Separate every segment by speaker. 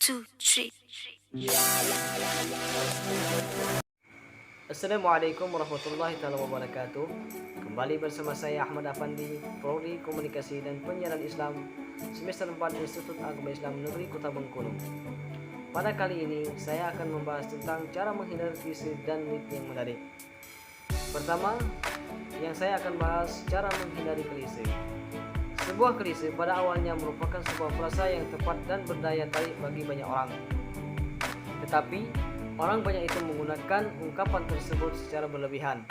Speaker 1: two, three.
Speaker 2: Assalamualaikum warahmatullahi wabarakatuh. Kembali bersama saya Ahmad Afandi, Prodi Komunikasi dan Penyiaran Islam, semester 4 Institut Agama Islam Negeri Kota Bengkulu. Pada kali ini saya akan membahas tentang cara menghindari klise dan mit yang menarik. Pertama, yang saya akan bahas cara menghindari klise. Sebuah klise pada awalnya merupakan sebuah frasa yang tepat dan berdaya tarik bagi banyak orang. Tetapi orang banyak itu menggunakan ungkapan tersebut secara berlebihan,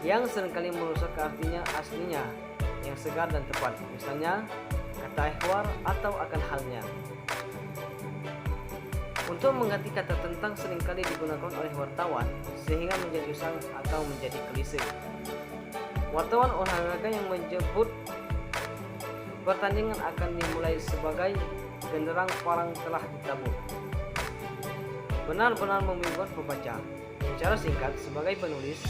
Speaker 2: yang seringkali merusak artinya aslinya yang segar dan tepat. Misalnya kata ihwar atau akan halnya. Untuk mengganti kata tentang seringkali digunakan oleh wartawan sehingga menjadi usang atau menjadi klise. Wartawan olahraga yang menyebut pertandingan akan dimulai sebagai genderang parang telah ditabur benar-benar membingungkan pembaca. Secara singkat, sebagai penulis,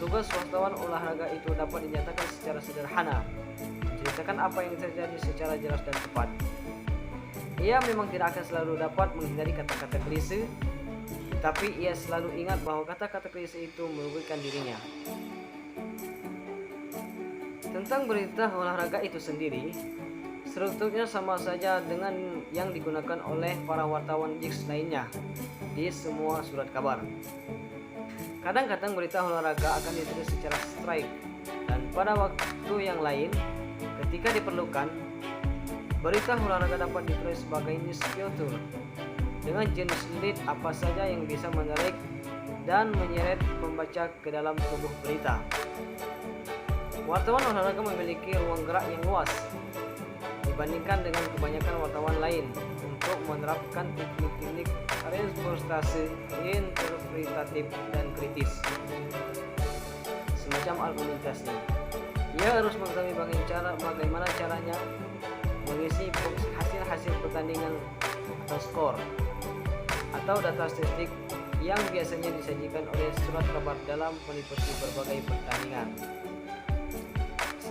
Speaker 2: tugas wartawan olahraga itu dapat dinyatakan secara sederhana, menceritakan apa yang terjadi secara jelas dan tepat. Ia memang tidak akan selalu dapat menghindari kata-kata klise, tapi ia selalu ingat bahwa kata-kata klise itu merugikan dirinya. Tentang berita olahraga itu sendiri, strukturnya sama saja dengan yang digunakan oleh para wartawan gigs lainnya di semua surat kabar. Kadang-kadang berita olahraga akan ditulis secara strike, dan pada waktu yang lain, ketika diperlukan, berita olahraga dapat ditulis sebagai news filter dengan jenis lead apa saja yang bisa menarik dan menyeret pembaca ke dalam tubuh berita. Wartawan olahraga memiliki ruang gerak yang luas dibandingkan dengan kebanyakan wartawan lain untuk menerapkan teknik-teknik reportase interpretatif dan kritis, semacam argumentasi. Ia harus mengetahui bagaimana caranya mengisi hasil pertandingan atau skor atau data statistik yang biasanya disajikan oleh surat kabar dalam meliputi berbagai pertandingan.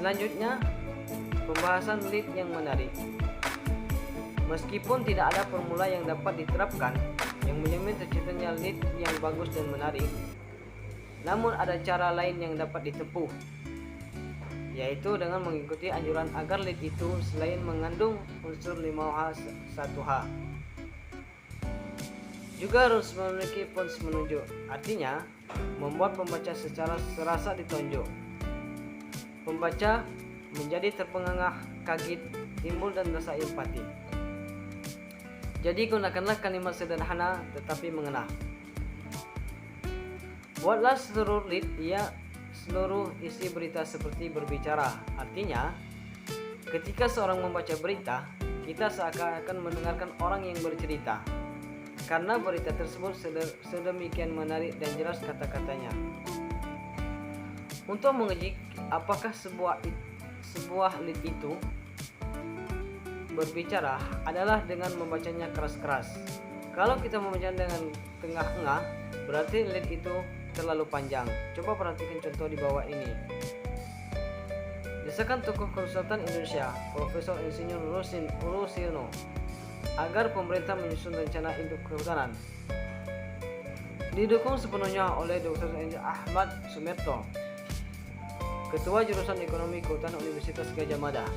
Speaker 2: Selanjutnya, pembahasan lead yang menarik. Meskipun tidak ada formula yang dapat diterapkan yang menjamin terciptanya lead yang bagus dan menarik, namun ada cara lain yang dapat ditempuh, yaitu dengan mengikuti anjuran agar lead itu selain mengandung unsur 5H 1H juga harus memiliki pons menunjuk, artinya membuat pembaca secara serasa ditonjok. Pembaca menjadi terpengangah, kaget, timbul dan rasa empati. Jadi gunakanlah kalimat sederhana tetapi mengena. Buatlah seluruh lead seluruh isi berita seperti berbicara. Artinya, ketika seorang membaca berita, kita seakan-akan mendengarkan orang yang bercerita, karena berita tersebut sedemikian menarik dan jelas kata-katanya. Untuk menguji apakah sebuah lead itu berbicara adalah dengan membacanya keras-keras. Kalau kita membacanya dengan tengah-tengah, berarti lead itu terlalu panjang. Coba perhatikan contoh di bawah ini. Desakan tokoh konsultan Indonesia, Profesor Insinyur Rusino, agar pemerintah menyusun rencana induk kehutanan. Didukung sepenuhnya oleh Dr. Ahmad Sumerto, Ketua Jurusan Ekonomi Kehutanan Universitas Gadjah Mada.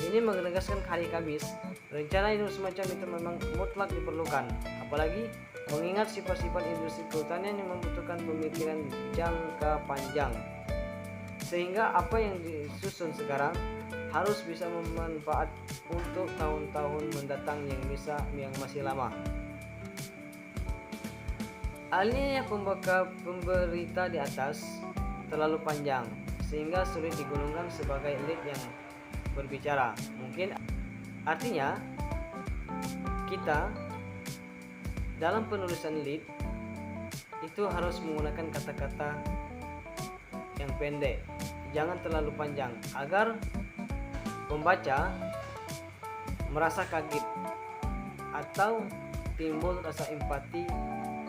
Speaker 2: Ini menegaskan hari Kamis, rencana induk semacam itu memang mutlak diperlukan, apalagi mengingat sifat-sifat industri kehutanan yang membutuhkan pemikiran jangka panjang. Sehingga apa yang disusun sekarang harus bisa bermanfaat untuk tahun-tahun mendatang yang masih lama. Alihnya pemberita di atas terlalu panjang sehingga sulit digolongkan sebagai lead yang berbicara. Mungkin artinya kita dalam penulisan lead itu harus menggunakan kata-kata yang pendek, jangan terlalu panjang, agar pembaca merasa kaget atau timbul rasa empati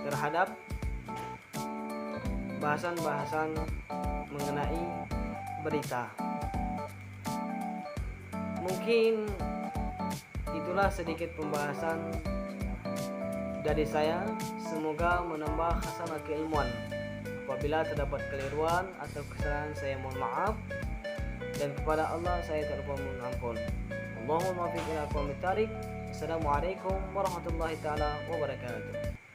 Speaker 2: terhadap bahasan-bahasan mengenai berita. Mungkin itulah sedikit pembahasan dari saya. Semoga menambah hasanah keilmuan. Apabila terdapat keliruan atau kesalahan, saya mohon maaf, dan kepada Allah saya tak lupa mohon ampun. Allahumma fiq ila aqwamit thariq. Assalamualaikum warahmatullahi taala wabarakatuh.